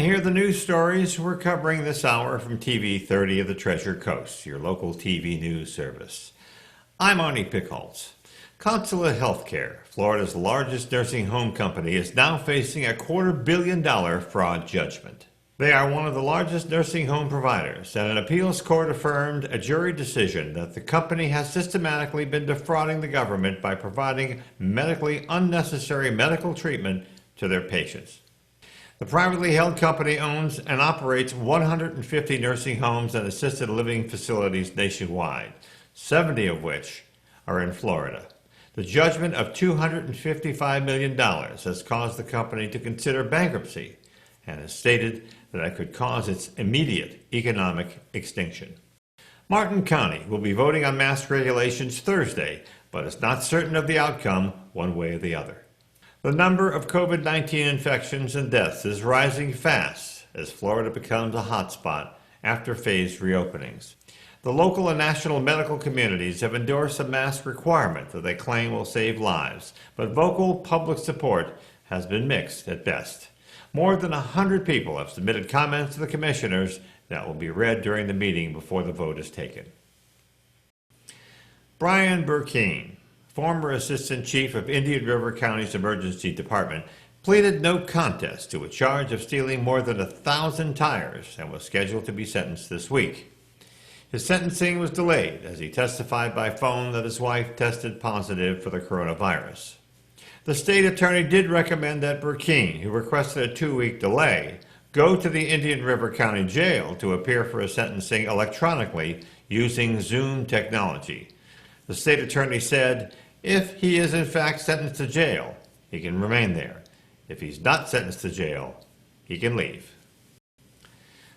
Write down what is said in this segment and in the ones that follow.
here are the news stories we're covering this hour from TV 30 of the Treasure Coast, your local TV news service. I'm Arnie Pickholtz. Consulate Healthcare, Florida's largest nursing home company, is now facing a $250 million fraud judgment. They are one of the largest nursing home providers, and an appeals court affirmed a jury decision that the company has systematically been defrauding the government by providing medically unnecessary medical treatment to their patients. The privately held company owns and operates 150 nursing homes and assisted living facilities nationwide, 70 of which are in Florida. The judgment of $255 million has caused the company to consider bankruptcy and has stated that it could cause its immediate economic extinction. Martin County will be voting on mask regulations Thursday, but is not certain of the outcome one way or the other. The number of COVID-19 infections and deaths is rising fast as Florida becomes a hotspot after phased reopenings. The local and national medical communities have endorsed a mask requirement that they claim will save lives, but vocal public support has been mixed at best. More than 100 people have submitted comments to the commissioners that will be read during the meeting before the vote is taken. Brian Burkeen, former Assistant Chief of Indian River County's Emergency Department, pleaded no contest to a charge of stealing more than 1,000 tires and was scheduled to be sentenced this week. His sentencing was delayed as he testified by phone that his wife tested positive for the coronavirus. The state attorney did recommend that Burkeen, who requested a 2-week delay, go to the Indian River County Jail to appear for a sentencing electronically using Zoom technology. The state attorney said, if he is in fact sentenced to jail, he can remain there. If he's not sentenced to jail, he can leave.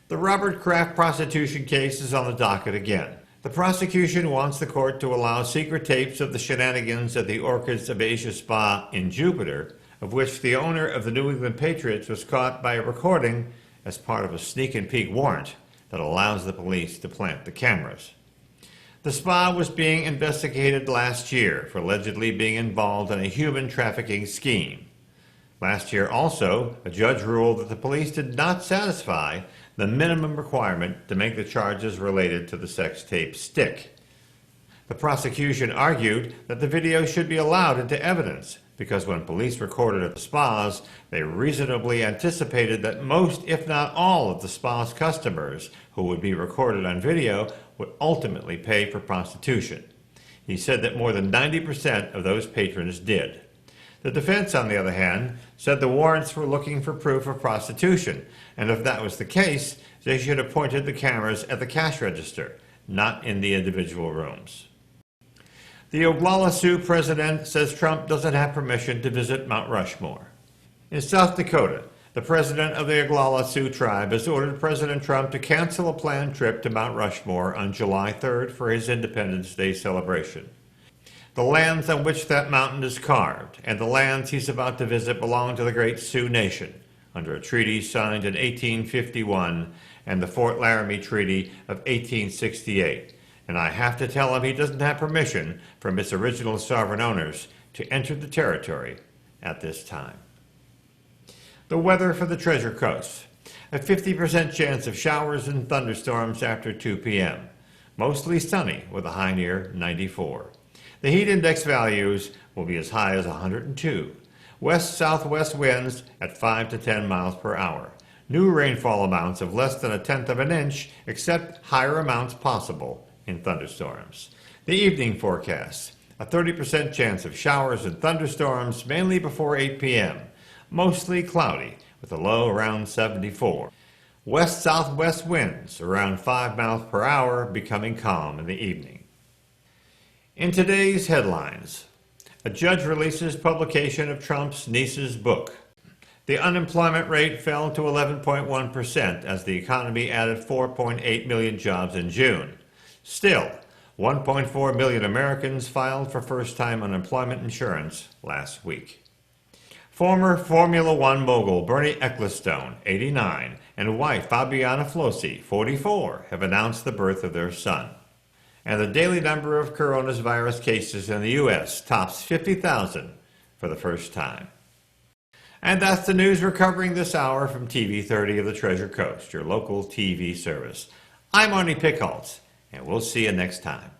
The Robert Kraft prostitution case is on the docket again. The prosecution wants the court to allow secret tapes of the shenanigans at the Orchids of Asia Spa in Jupiter, of which the owner of the New England Patriots was caught by a recording as part of a sneak and peek warrant that allows the police to plant the cameras. The spa was being investigated last year for allegedly being involved in a human trafficking scheme. Last year also, a judge ruled that the police did not satisfy the minimum requirement to make the charges related to the sex tape stick. The prosecution argued that the video should be allowed into evidence because when police recorded at the spas, they reasonably anticipated that most, if not all, of the spa's customers who would be recorded on video would ultimately pay for prostitution. He said that more than 90% of those patrons did. The defense, on the other hand, said the warrants were looking for proof of prostitution, and if that was the case, they should have pointed the cameras at the cash register, not in the individual rooms. The Oglala Sioux president says Trump doesn't have permission to visit Mount Rushmore. In South Dakota, the president of the Oglala Sioux tribe has ordered President Trump to cancel a planned trip to Mount Rushmore on July 3rd for his Independence Day celebration. The lands on which that mountain is carved and the lands he's about to visit belong to the Great Sioux Nation under a treaty signed in 1851 and the Fort Laramie Treaty of 1868. And I have to tell him he doesn't have permission from its original sovereign owners to enter the territory at this time. The weather for the Treasure Coast. A 50% chance of showers and thunderstorms after 2 p.m. Mostly sunny with a high near 94. The heat index values will be as high as 102. West-southwest winds at 5 to 10 miles per hour. New rainfall amounts of less than 1/10 of an inch, except higher amounts possible in thunderstorms. The evening forecast. A 30% chance of showers and thunderstorms, mainly before 8 p.m. Mostly cloudy, with a low around 74. West-southwest winds around 5 miles per hour, becoming calm in the evening. In today's headlines, a judge releases publication of Trump's niece's book. The unemployment rate fell to 11.1% as the economy added 4.8 million jobs in June. Still, 1.4 million Americans filed for first-time unemployment insurance last week. Former Formula One mogul Bernie Ecclestone, 89, and wife Fabiana Flossi, 44, have announced the birth of their son. And the daily number of coronavirus cases in the U.S. tops 50,000 for the first time. And that's the news we're covering this hour from TV 30 of the Treasure Coast, your local TV service. I'm Arnie Pickholtz, and we'll see you next time.